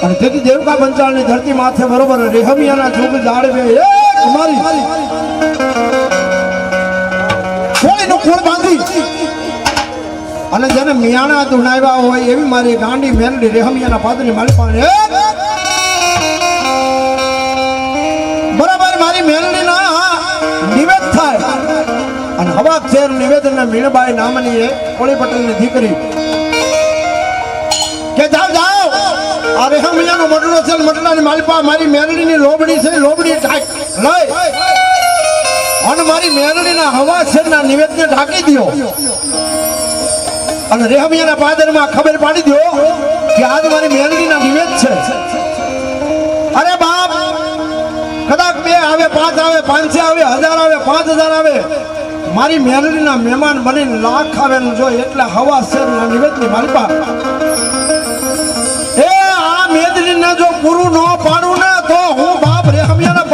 અને તેથી દેવકા પંચાળની ધરતી માથે બરોબર રેહમિયાના જોગ જાળવે એ કુમારી કોળીનું કુળ બાંધી અને જેને મિયાણા ધુણાવ્યા હોય એવી મારી ગાંડી મેલડી રેહમિયાના પાદરની મારી પાસે બરાબર મારી મેલડીના નિવેદ થાય અને હવા શેર નિવેદન મીણબાઈ નામની એ કોળી પટેલની દીકરી કે જાવ જાવ આ રેહમિયાનો મટલો છે મટલાની માલપા મારી મેલડીની લોબડી છે લોબડી લઈ અને મારી મેલડીના હવા શેરના નિવેદને ઢાંકી દો અને રેહમિયાના પાદરમાં ખબર પાડી દો કે આજ મારી મેલડીના નિવેદ છે અરે બાપ કદાચ 2 આવે 5 આવે 500 આવે 1000 આવે 5000 આવે મારી મેલડીના મહેમાન બનીને લાખ આવે જો એટલે હવા શેરના નિવેદની માલપા એ આ મેદડીને જો પૂરું ન પાડું ને તો હું બાપ રેહમિયાના